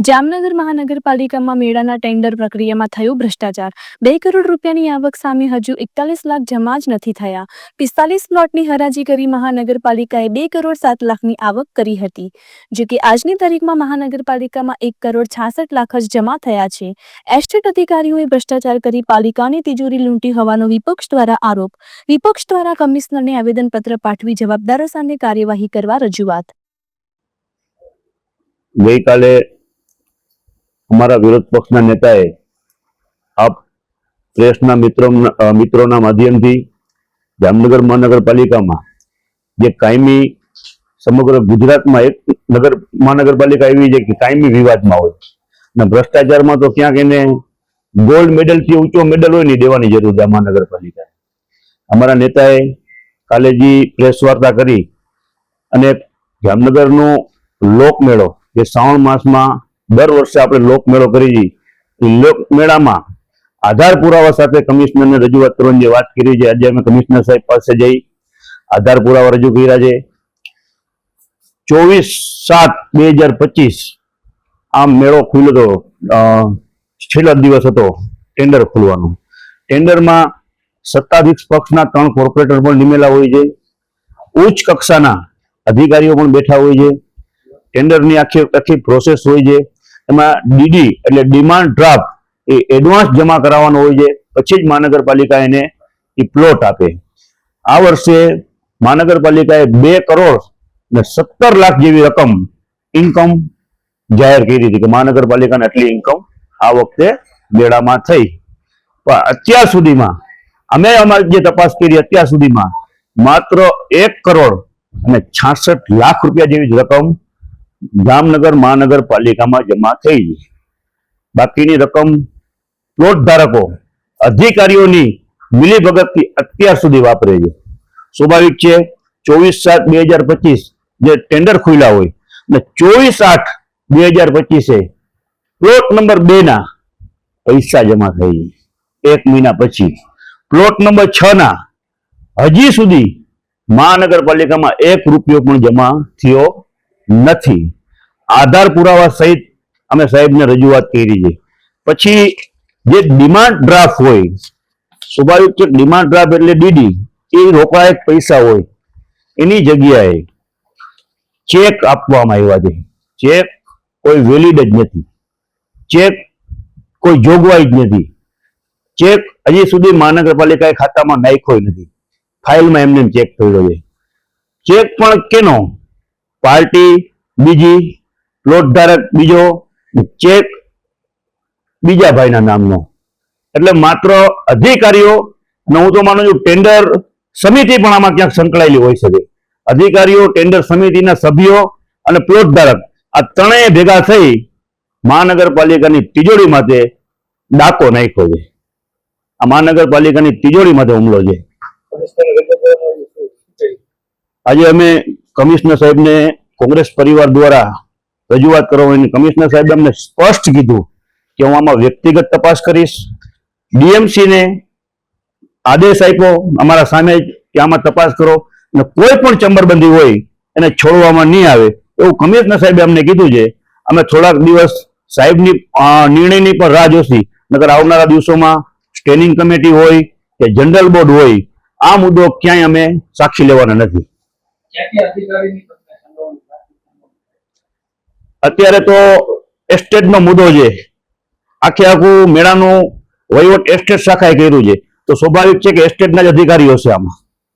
જામનગર મહાનગરપાલિકામાં મેળાના ટેન્ડર પ્રક્રિયામાં થયો ભ્રષ્ટાચાર। 2 કરોડ રૂપિયાની આવક સામે હજુ 41 લાખ જમા જ નથી થયા। 45 પ્લોટની હરાજી કરી મહાનગરપાલિકાએ 2 કરોડ 7 લાખની આવક કરી હતી। જો કે આજની તારીખમાં મહાનગરપાલિકામાં 1 કરોડ 66 લાખ જ જમા થયા છે। એસ્ટેટ અધિકારીઓએ ભ્રષ્ટાચાર કરી પાલિકાની તિજોરી લૂંટી હોવાનો વિપક્ષ દ્વારા આરોપ। વિપક્ષ દ્વારા કમિશનરને આવેદનપત્ર પાઠવી જવાબદારો સામે કાર્યવાહી કરવા રજૂઆત। ગઈકાલે हमारा विरोध पक्षना नेताए आप प्रेसना मित्रों माध्यम थी जामनगर महानगरपालिका में जे कायमी समग्र गुजरात में एक नगर महानगरपालिका एवी है कि कायमी विवाद में हो भ्रष्टाचार में तो क्या कहने गोल्ड मेडल थी ऊंचो मेडल हो नहीं देवानी जरूर है। महानगरपालिका हमारा नेताए काले जी प्रेस वार्ता करी अने जामनगर नो लोकमेळो जे श्रावण मास में दर वर्षे આપણે લોકમેળો કરી લોકમેળામાં આધાર પુરાવા સાથે કમિશનરને રજૂઆત કરવાની વાત કરી છે। આજે અમે કમિશનર સાહેબ પાસે જઈ આધાર પુરાવા રજૂ કર્યા છે। 24/7/2025 આ મેળો ખુલ્યો હતો। છેલ્લો દિવસ હતો ટેન્ડર ખુલવાનો। ટેન્ડરમાં સત્તાધીશ પક્ષના 3 કોર્પોરેટર પણ નિમેલા હોય છે, ઉચ્ચ કક્ષાના અધિકારીઓ પણ બેઠા હોય છે। ટેન્ડરની આખી પ્રોસેસ હોય છે। એમાં ડીડી એટલે ડિમાન્ડ ડ્રાફ્ટ એ એડવાન્સ જમા કરાવવાનો હોય છે, પછી જ મહાનગરપાલિકા એને એ પ્લોટ આપે। આ વર્ષે મહાનગરપાલિકાએ 2 કરોડ ને 17 લાખ જેવી રકમ ઇન્કમ જાહેર કરી હતી કે મહાનગરપાલિકાને આટલી ઇન્કમ આ વખતે મેળામાં થઈ। પણ અત્યાર સુધીમાં અમે અમારી જે તપાસ કરી અત્યાર સુધીમાં માત્ર 1 કરોડ અને 66 લાખ રૂપિયા જેવી જ રકમ जामनगर महानगरपालिका में जमा थई। बाकीनी रकम प्लॉट धारको अधिकारीओ मिलीभगत थी अत्यार सुधी वापरे छे। स्वाभाविक है 24/7/2025 जे टेंडर खुल्या होय ने 24/8/2025 प्लॉट नंबर 2 ना पैसा जमा थई। 1 महीना पछी प्लॉट नंबर 6 ना हजी सुधी महानगरपालिका में 1 रूपियो पण जमा थयो નથી। आधार पुरावा सहित अमे साहेब ने रजूआत करी है। पछी जे डिमांड ड्राफ्ट होय स्वाभाविक है डिमांड ड्राफ्ट एटले डीडी ए रोकड़ा पैसा होय एनी जग्याए चेक आपवामां आव्या छे। चेक कोई वेलिड ज नथी, चेक कोई जोगवाई ज नथी, चेक हजी सुधी महानगरपालिकाए खातामां नाख्यो नथी, फाइल में एमने चेक थयो छे। चेक पण केनो पार्टी बीजी प्लॉट धारक बीजो चेक बीजा भाईना नामनो एटले मात्र अधिकारीओ ने हूँ तो मानु छुं टेंडर समिति पण आमां क्यांक संकळायेली होई शके। अधिकारीओ टेंडर समितिना सभ्यो अने प्लॉट धारक आ त्रणेय भेगा थई महानगरपालिकानी तिजोरी माटे डाको नाख्यो छे। आ महानगरपालिकानी तिजोरी माटे हुमलो छे। आज अमे कमिश्नर साहेब ने कांग्रेस परिवार द्वारा रजूआत करवानी कमिश्नर साहेब अમને स्पष्ट कीधुं कि हूँ आमां व्यक्तिगत तपास करीश। डीएमसी ने आदेश आप्यो अमारा सामे कि आमां तपास करो ने कोई पण चंबरबंधी होय एने छोड़वामां नहीं आवे एवुं कमिश्नर साहेबे अમને कीधुं छे। अमे थोड़ाक दिवस साहेबनी निर्णयनी पण राह जोशी, नकर आवनारा दिवसोमां स्टेनिंग कमिटी होय के जनरल बोर्ड होय आ मुद्दो क्यांय अमे साक्षी लेवाना नथी। अत्यारे तो एस्टेट नो मुद्दो है, आखे आखू मेळानो वहीवट एस्टेट शाखाए कर्युं छे तो स्वाभाविक है कि एस्टेट ना अधिकारी हशे। आमां